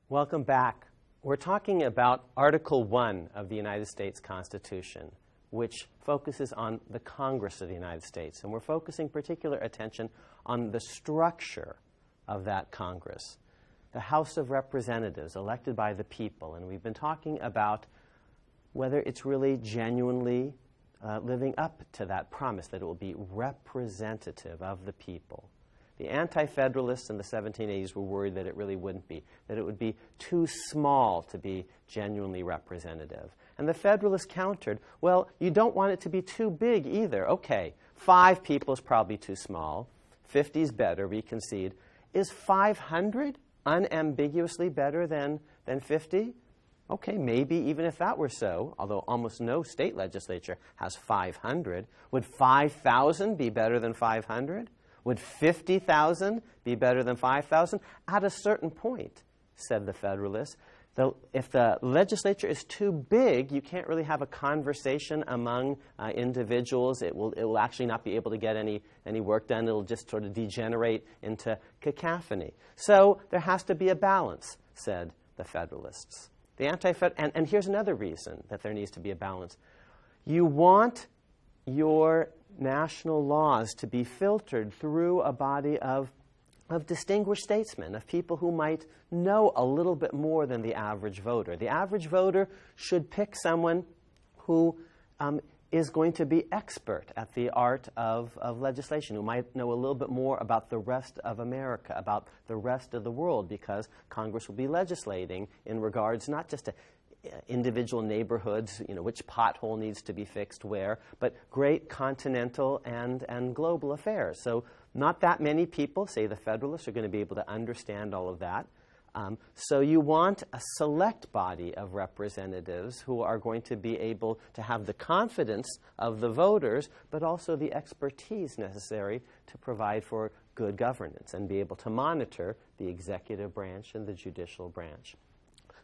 Welcome back. We're talking about Article 1 of the United States Constitution, which focuses on the Congress of the United States. And we're focusing particular attention on the structure of that Congress, the House of Representatives elected by the people. And we've been talking about whether it's really genuinely living up to that promise that it will be representative of the people. The anti-federalists in the 1780s were worried that it really wouldn't be, that it would be too small to be genuinely representative. And the Federalists countered, well, you don't want it to be too big either. Okay, 5 people is probably too small. 50 is better, we concede. Is 500 unambiguously better than 50? Okay, maybe even if that were so, although almost no state legislature has 500. Would 5,000 be better than 500? Would 50,000 be better than 5,000? At a certain point, said the Federalists, if the legislature is too big, you can't really have a conversation among individuals. It will actually not be able to get any work done. It'll just sort of degenerate into cacophony. So there has to be a balance, said the Federalists. And here's another reason that there needs to be a balance. You want your national laws to be filtered through a body of distinguished statesmen, of people who might know a little bit more than the average voter. The average voter should pick someone who is going to be expert at the art of legislation, who might know a little bit more about the rest of America, about the rest of the world, because Congress will be legislating in regards not just to individual neighborhoods, which pothole needs to be fixed where, but great continental and global affairs. So not that many people, say the Federalists, are going to be able to understand all of that. So you want a select body of representatives who are going to be able to have the confidence of the voters, but also the expertise necessary to provide for good governance and be able to monitor the executive branch and the judicial branch.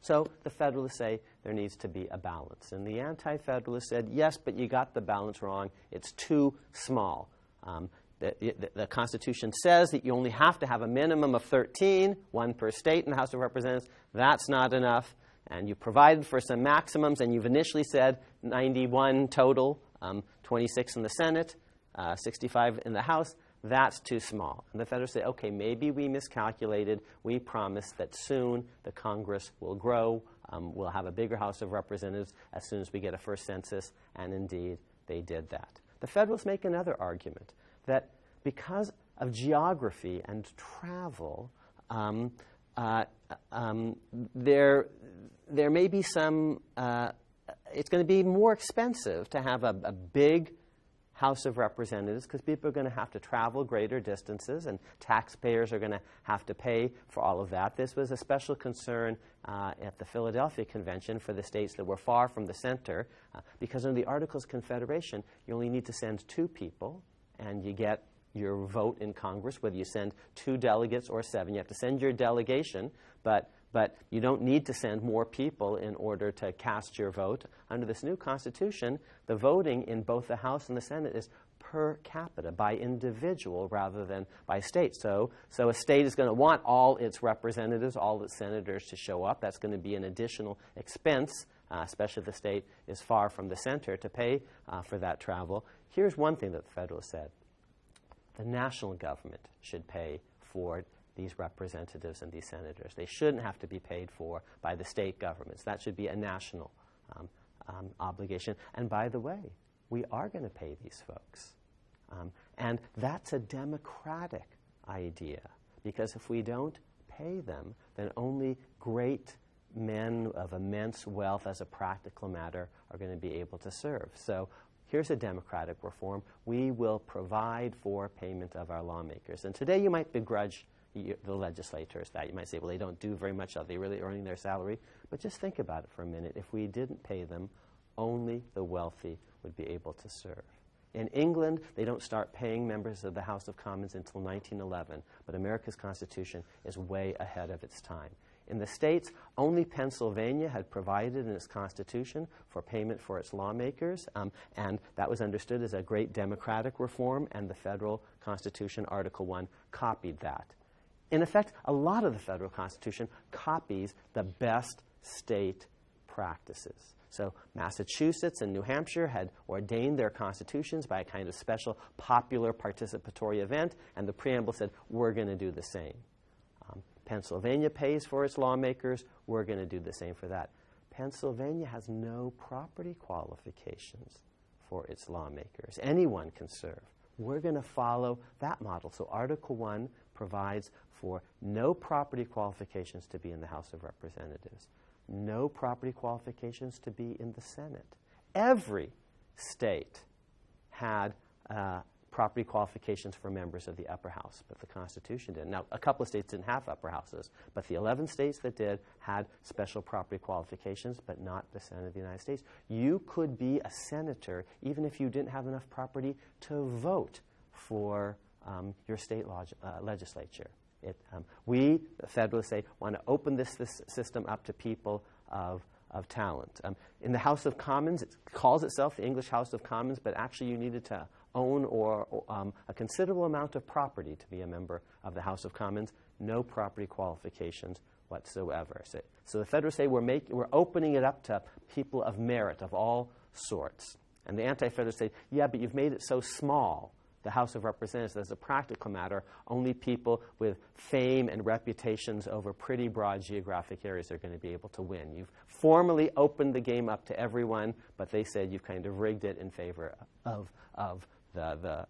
So the Federalists say there needs to be a balance. And the anti-Federalists said, yes, but you got the balance wrong. It's too small. The Constitution says that you only have to have a minimum of 13, 1 per state in the House of Representatives. That's not enough. And you provided for some maximums, and you've initially said 91 total, 26 in the Senate, 65 in the House. That's too small. And the Federalists say, okay, maybe we miscalculated. We promised that soon the Congress will grow. We'll have a bigger House of Representatives as soon as we get a first census. And indeed, they did that. The Federalists make another argument that because of geography and travel, there may be some, it's going to be more expensive to have a big House of Representatives because people are going to have to travel greater distances and taxpayers are going to have to pay for all of that. This was a special concern at the Philadelphia Convention for the states that were far from the center because under the Articles of Confederation, you only need to send 2 people and you get your vote in Congress, whether you send 2 delegates or 7. You have to send your delegation, but you don't need to send more people in order to cast your vote. Under this new Constitution, the voting in both the House and the Senate is per capita, by individual rather than by state. So a state is going to want all its representatives, all its senators to show up. That's going to be an additional expense, especially if the state is far from the center, to pay for that travel. Here's one thing that the Federalists said. The national government should pay for these representatives and these senators. They shouldn't have to be paid for by the state governments. That should be a national obligation. And by the way, we are going to pay these folks. And that's a democratic idea, because if we don't pay them, then only great men of immense wealth as a practical matter are going to be able to serve. So here's a democratic reform. We will provide for payment of our lawmakers. And today you might begrudge the legislators that. You might say, well, they don't do very much. Are they really earning their salary? But just think about it for a minute. If we didn't pay them, only the wealthy would be able to serve. In England, they don't start paying members of the House of Commons until 1911, but America's Constitution is way ahead of its time. In the states, only Pennsylvania had provided in its Constitution for payment for its lawmakers, and that was understood as a great democratic reform, and the federal Constitution, Article 1, copied that. In effect, a lot of the federal Constitution copies the best state practices. So Massachusetts and New Hampshire had ordained their constitutions by a kind of special popular participatory event, and the preamble said, we're going to do the same. Pennsylvania pays for its lawmakers. We're going to do the same for that. Pennsylvania has no property qualifications for its lawmakers. Anyone can serve. We're going to follow that model. So Article 1 provides for no property qualifications to be in the House of Representatives, no property qualifications to be in the Senate. Every state had property qualifications for members of the upper house, but the Constitution didn't. Now, a couple of states didn't have upper houses, but the 11 states that did had special property qualifications, but not the Senate of the United States. You could be a senator even if you didn't have enough property to vote for your state legislature. We, the Federalists, say, want to open this system up to people of talent. In the House of Commons, it calls itself the English House of Commons, but actually you needed to own a considerable amount of property to be a member of the House of Commons. No property qualifications whatsoever. So the Federalists say we're opening it up to people of merit of all sorts. And the Anti-Federalists say, yeah, but you've made it so small, the House of Representatives, as a practical matter, only people with fame and reputations over pretty broad geographic areas are going to be able to win. You've formally opened the game up to everyone, but they said you've kind of rigged it in favor of the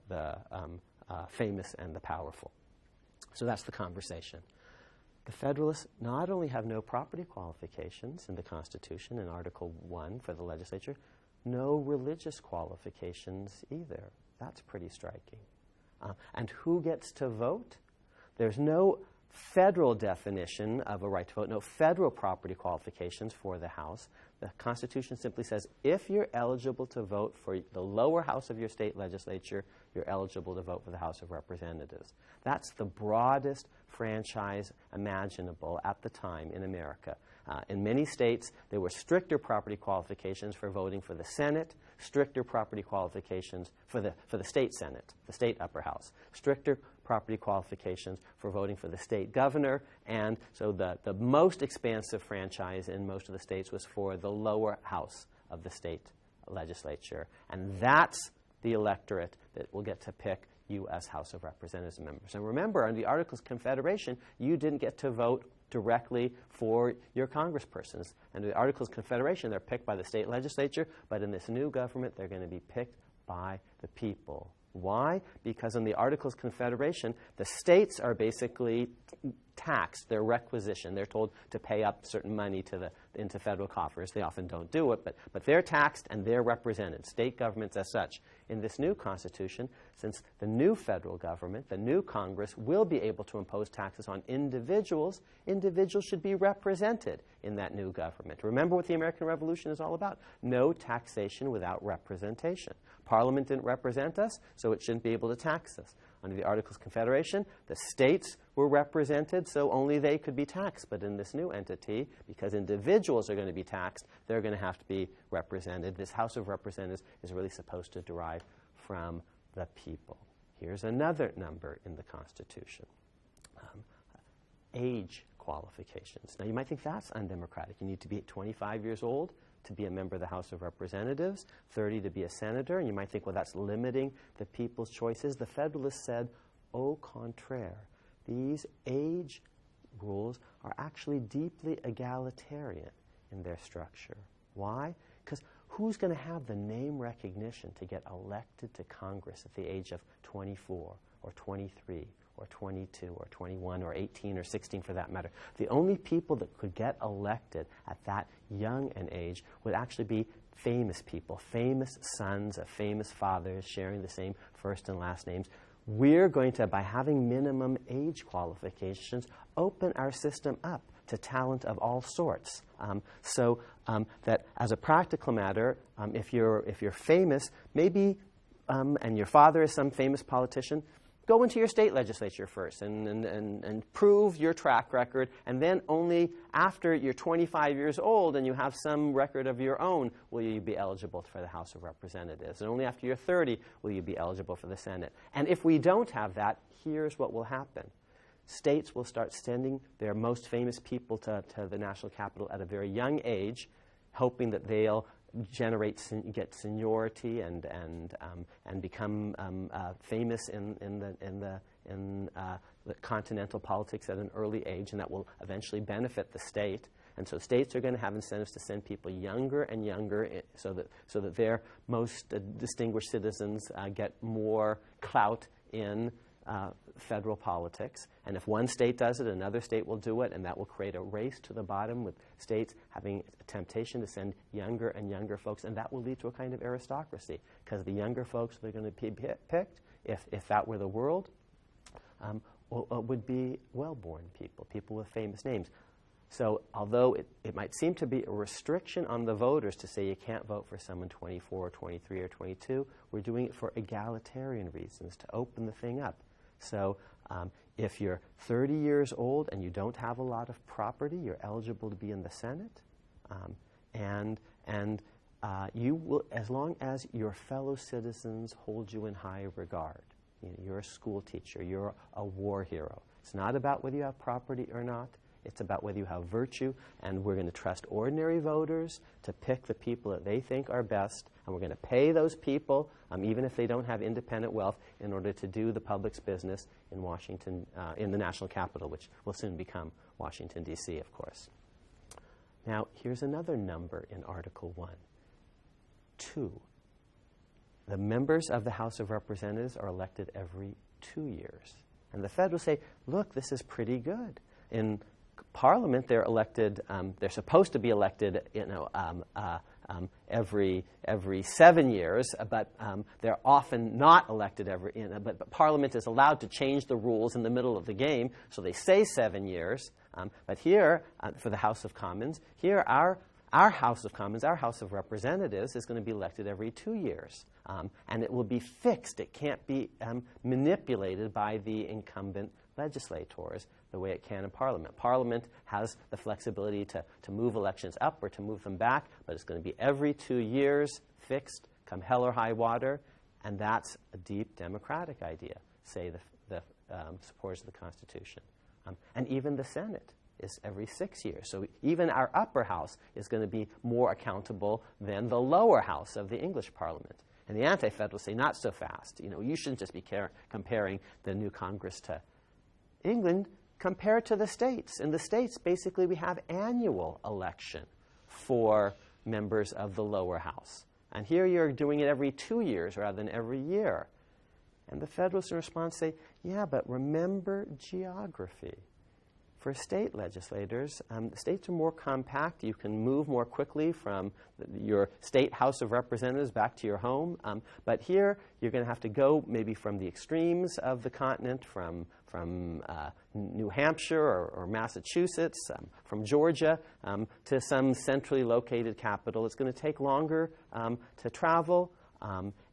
famous and the powerful. So that's the conversation. The Federalists not only have no property qualifications in the Constitution in Article 1 for the legislature, no religious qualifications either. That's pretty striking. And who gets to vote? There's no federal definition of a right to vote, no federal property qualifications for the House. The Constitution simply says if you're eligible to vote for the lower house of your state legislature, you're eligible to vote for the House of Representatives. That's the broadest franchise imaginable at the time in America. In many states, there were stricter property qualifications for voting for the Senate, stricter property qualifications for the state Senate, the state upper house, stricter property qualifications for voting for the state governor, and so the most expansive franchise in most of the states was for the lower house of the state legislature. And that's the electorate that will get to pick U.S. House of Representatives members. And remember, under the Articles of Confederation, you didn't get to vote directly for your congresspersons. Under the Articles of Confederation, they're picked by the state legislature, but in this new government, they're going to be picked by the people. Why? Because in the Articles of Confederation, the states are basically taxed. They're requisitioned. They're told to pay up certain money into federal coffers. They often don't do it, but they're taxed and they're represented, state governments as such. In this new Constitution, since the new federal government, the new Congress, will be able to impose taxes on individuals, individuals should be represented in that new government. Remember what the American Revolution is all about. No taxation without representation. Parliament didn't represent us, so it shouldn't be able to tax us. Under the Articles of Confederation, the states were represented, so only they could be taxed. But in this new entity, because individuals are going to be taxed, they're going to have to be represented. This House of Representatives is really supposed to derive from the people. Here's another number in the Constitution. Age qualifications. Now, you might think that's undemocratic. You need to be 25 years old to be a member of the House of Representatives, 30 to be a senator, and you might think, well, that's limiting the people's choices. The Federalists said, au contraire, these age rules are actually deeply egalitarian in their structure. Why? Because who's going to have the name recognition to get elected to Congress at the age of 24 or 23 or 22 or 21 or 18 or 16 for that matter? The only people that could get elected at that young an age would actually be famous people, famous sons of famous fathers sharing the same first and last names. We're going to, by having minimum age qualifications, open our system up to talent of all sorts. So that as a practical matter, if you're famous, maybe, and your father is some famous politician, go into your state legislature first and prove your track record, and then only after you're 25 years old and you have some record of your own will you be eligible for the House of Representatives. And only after you're 30 will you be eligible for the Senate. And if we don't have that, here's what will happen. states will start sending their most famous people to the national capital at a very young age, hoping that they'll get seniority and become famous in the continental politics at an early age, and that will eventually benefit the state. And so states are going to have incentives to send people younger and younger, so that their most distinguished citizens get more clout in federal politics. And if one state does it, another state will do it, and that will create a race to the bottom with states having a temptation to send younger and younger folks, and that will lead to a kind of aristocracy, because the younger folks that are going to be picked, if that were the world, would be well-born people with famous names. So although it might seem to be a restriction on the voters to say you can't vote for someone 24 or 23 or 22, we're doing it for egalitarian reasons, to open the thing up. So if you're 30 years old and you don't have a lot of property, you're eligible to be in the Senate. You will, as long as your fellow citizens hold you in high regard. You know, you're a school teacher, you're a war hero. It's not about whether you have property or not. It's about whether you have virtue, and we're going to trust ordinary voters to pick the people that they think are best, and we're going to pay those people, even if they don't have independent wealth, in order to do the public's business in Washington, in the national capital, which will soon become Washington, D.C., of course. Now, here's another number in Article 1. 2. The members of the House of Representatives are elected every 2 years. And the Federalists say, look, this is pretty good. In Parliament, they're elected. They're supposed to be elected, every 7 years, but they're often not elected every. But Parliament is allowed to change the rules in the middle of the game, so they say 7 years. But here, for the House of Commons, here our House of Commons, our House of Representatives, is going to be elected every 2 years, and it will be fixed. It can't be manipulated by the incumbent legislators the way it can in Parliament. Parliament has the flexibility to move elections up or to move them back, but it's going to be every 2 years, fixed, come hell or high water, and that's a deep democratic idea, say the supporters of the Constitution. And even the Senate is every 6 years. So even our upper house is going to be more accountable than the lower house of the English Parliament. And the Anti-Federalists say, not so fast. You know, you shouldn't just be comparing the new Congress to England. Compare it to the states. In the states, basically, we have annual election for members of the lower house. And here you're doing it every 2 years rather than every year. And the Federalists in response say, yeah, but remember geography. For state legislators, the states are more compact. You can move more quickly from your state House of Representatives back to your home. But here, you're going to have to go maybe from the extremes of the continent, from New Hampshire or Massachusetts, from Georgia, to some centrally located capital. It's going to take longer to travel,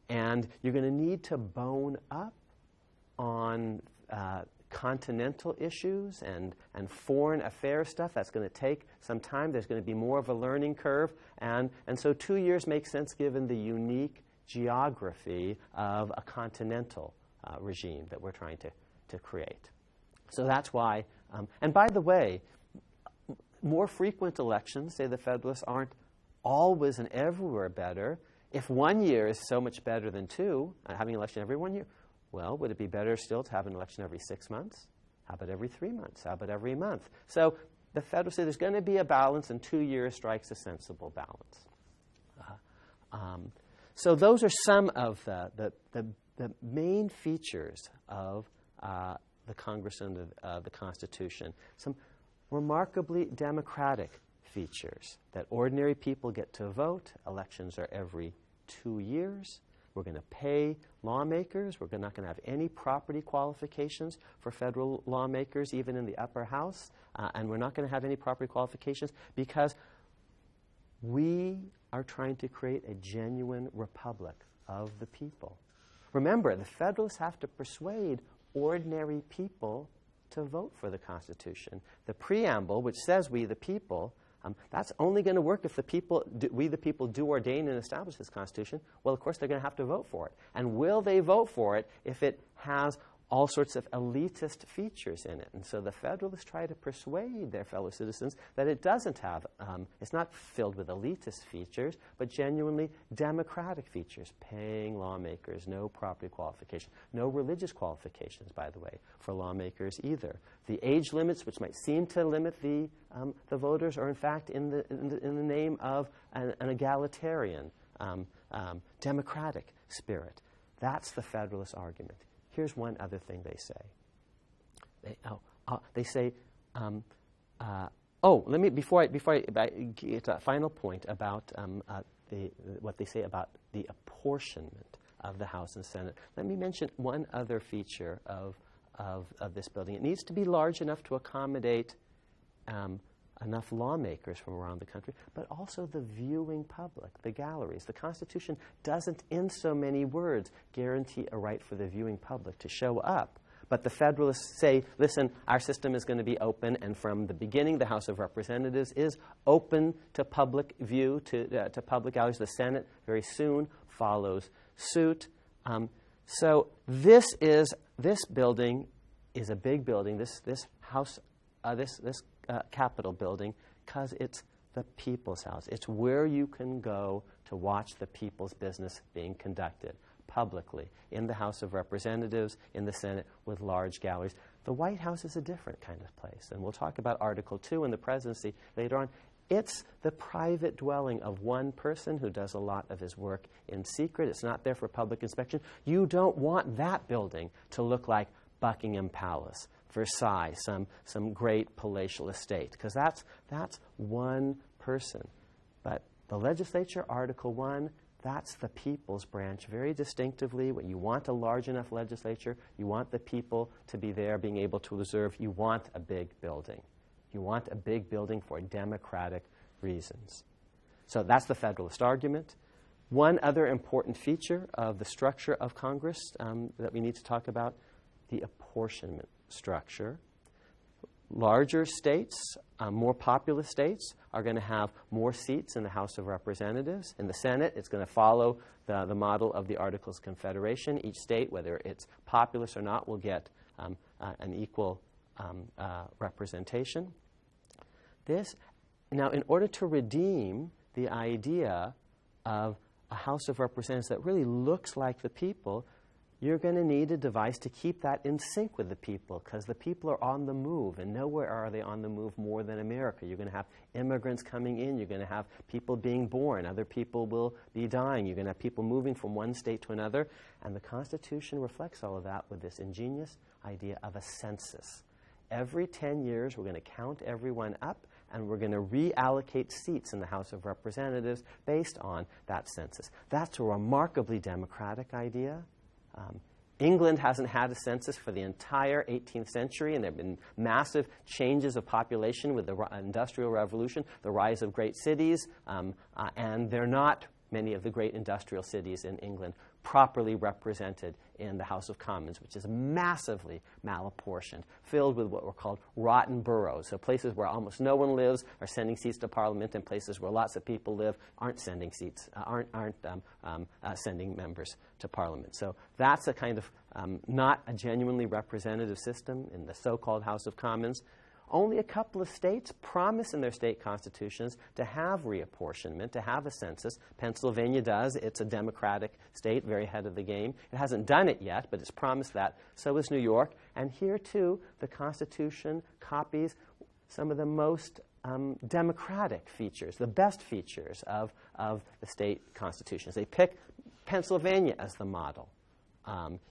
and you're going to need to bone up on continental issues and foreign affairs stuff. That's going to take some time. There's going to be more of a learning curve. And so 2 years makes sense given the unique geography of a continental regime that we're trying to create. So that's why. And by the way, more frequent elections, say the Federalists, aren't always and everywhere better. If 1 year is so much better than two, having an election every 1 year, well, would it be better still to have an election every 6 months? How about every 3 months? How about every month? So the Federalists say there's going to be a balance, and 2 years strikes a sensible balance. So those are some of the main features of the Congress and the Constitution. Some remarkably democratic features, that ordinary people get to vote. Elections are every 2 years. We're going to pay lawmakers. We're not going to have any property qualifications for federal lawmakers, even in the upper house. And we're not going to have any property qualifications because we are trying to create a genuine republic of the people. Remember, the Federalists have to persuade ordinary people to vote for the Constitution. The preamble, which says we the people, that's only going to work if we the people do ordain and establish this Constitution. Well, of course, they're going to have to vote for it. And will they vote for it if it has all sorts of elitist features in it. And so the Federalists try to persuade their fellow citizens that it doesn't have, it's not filled with elitist features, but genuinely democratic features, paying lawmakers, no property qualification, no religious qualifications, by the way, for lawmakers either. The age limits, which might seem to limit the voters, are in fact in the name of an egalitarian, democratic spirit. That's the Federalist argument. Here's one other thing they say. They say, let me before I get to a final point about what they say about the apportionment of the House and Senate. Let me mention one other feature of this building. It needs to be large enough to accommodate enough lawmakers from around the country, but also the viewing public, the galleries. The Constitution doesn't, in so many words, guarantee a right for the viewing public to show up. But the Federalists say, listen, our system is going to be open, and from the beginning, the House of Representatives is open to public view, to public galleries. The Senate very soon follows suit. So this building is a big building. This house, this Capitol building, because it's the people's house. It's where you can go to watch the people's business being conducted publicly in the House of Representatives, in the Senate, with large galleries. The White House is a different kind of place, and we'll talk about Article 2 in the presidency later on. It's the private dwelling of one person who does a lot of his work in secret. It's not there for public inspection. You don't want that building to look like Buckingham Palace, Versailles, some great palatial estate, because that's one person. But the legislature, Article 1, that's the people's branch very distinctively. When you want a large enough legislature, you want the people to be there being able to observe. You want a big building. You want a big building for democratic reasons. So that's the Federalist argument. One other important feature of the structure of Congress that we need to talk about, the apportionment structure. Larger states, more populous states, are going to have more seats in the House of Representatives. In the Senate, it's going to follow the model of the Articles of Confederation. Each state, whether it's populous or not, will get an equal representation. Now, in order to redeem the idea of a House of Representatives that really looks like the people, you're going to need a device to keep that in sync with the people, because the people are on the move, and nowhere are they on the move more than America. You're going to have immigrants coming in. You're going to have people being born. Other people will be dying. You're going to have people moving from one state to another. And the Constitution reflects all of that with this ingenious idea of a census. Every 10 years, we're going to count everyone up, and we're going to reallocate seats in the House of Representatives based on that census. That's a remarkably democratic idea. England hasn't had a census for the entire 18th century, and there have been massive changes of population with the Industrial Revolution, the rise of great cities, and they're not many of the great industrial cities in England properly represented in the House of Commons, which is massively malapportioned, filled with what were called rotten boroughs. So places where almost no one lives are sending seats to Parliament, and places where lots of people live aren't sending seats, aren't sending members to Parliament. So that's a kind of not a genuinely representative system in the so-called House of Commons. Only a couple of states promise in their state constitutions to have reapportionment, to have a census. Pennsylvania does. It's a democratic state, very ahead of the game. It hasn't done it yet, but it's promised that. So is New York. And here, too, the Constitution copies some of the most democratic features, the best features of the state constitutions. They pick Pennsylvania as the model.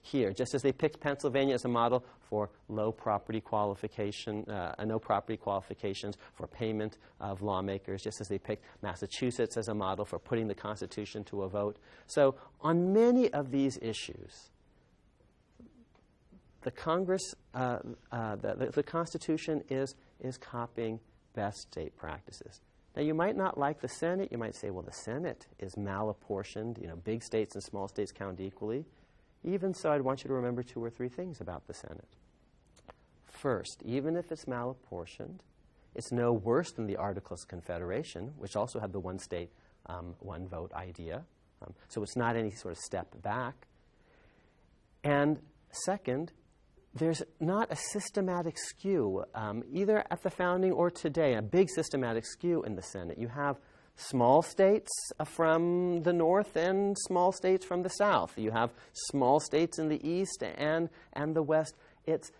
Here, just as they picked Pennsylvania as a model for low property qualification, no property qualifications for payment of lawmakers, just as they picked Massachusetts as a model for putting the Constitution to a vote. So on many of these issues, the Congress, the Constitution is copying best state practices. Now, you might not like the Senate. You might say, well, the Senate is malapportioned. You know, big states and small states count equally. Even so, I'd want you to remember 2 or 3 things about the Senate. First, even if it's malapportioned, it's no worse than the Articles of Confederation, which also had the one state, one vote idea. So it's not any sort of step back. And second, there's not a systematic skew, either at the founding or today, a big systematic skew in the Senate. You have small states from the north and small states from the south. You have small states in the east and the west. It's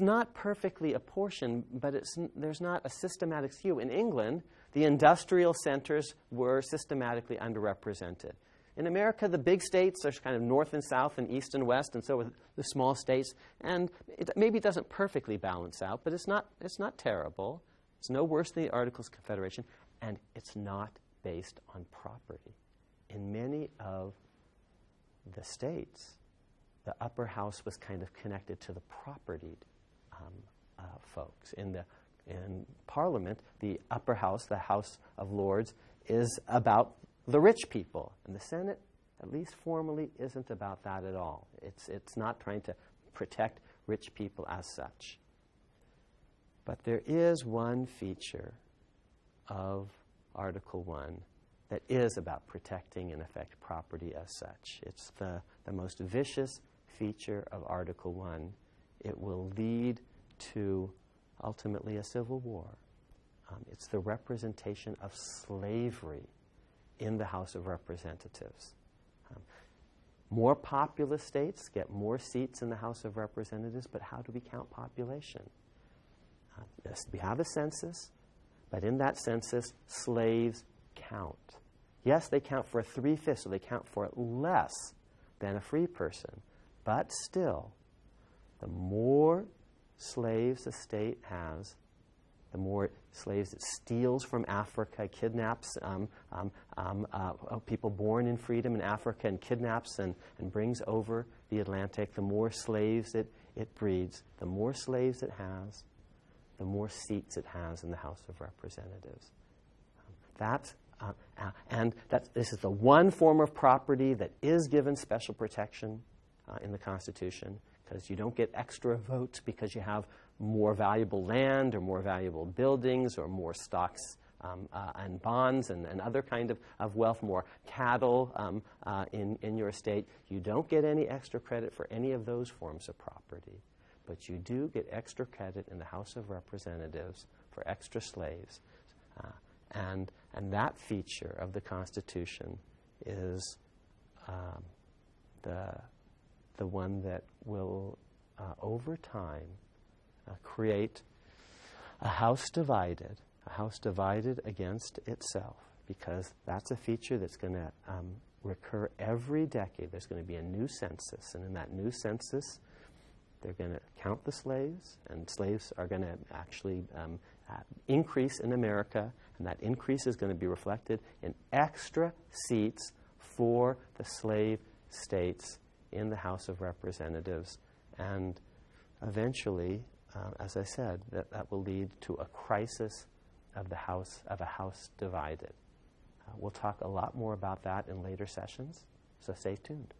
not perfectly apportioned, but there's not a systematic skew. In England, the industrial centers were systematically underrepresented. In America, the big states are kind of north and south and east and west, and so are the small states. And maybe it doesn't perfectly balance out, but it's not terrible. It's no worse than the Articles of Confederation, and it's not based on property. In many of the states, the upper house was kind of connected to the propertied folks. In Parliament, the upper house, the House of Lords, is about the rich people. And the Senate, at least formally, isn't about that at all. It's not trying to protect rich people as such. But there is one feature of Article 1 that is about protecting, in effect, property as such. It's the most vicious feature of Article 1. It will lead to, ultimately, a civil war. It's the representation of slavery in the House of Representatives. More populous states get more seats in the House of Representatives, but how do we count population? We have a census, but in that census, slaves count. Yes, they count for 3/5, so they count for less than a free person. But still, the more slaves a state has, the more slaves it steals from Africa, kidnaps people born in freedom in Africa and kidnaps and brings over the Atlantic, the more slaves it breeds, the more slaves it has, the more seats it has in the House of Representatives. This is the one form of property that is given special protection in the Constitution, because you don't get extra votes because you have more valuable land or more valuable buildings or more stocks and bonds and other kind of wealth, more cattle in your state. You don't get any extra credit for any of those forms of property, but you do get extra credit in the House of Representatives for extra slaves. And that feature of the Constitution is the one that will, over time, create a house divided against itself, because that's a feature that's going to recur every decade. There's going to be a new census, and in that new census, they're going to count the slaves, and slaves are going to actually increase in America, and that increase is going to be reflected in extra seats for the slave states in the House of Representatives. And eventually, as I said, that will lead to a crisis of a house divided. We'll talk a lot more about that in later sessions, so stay tuned.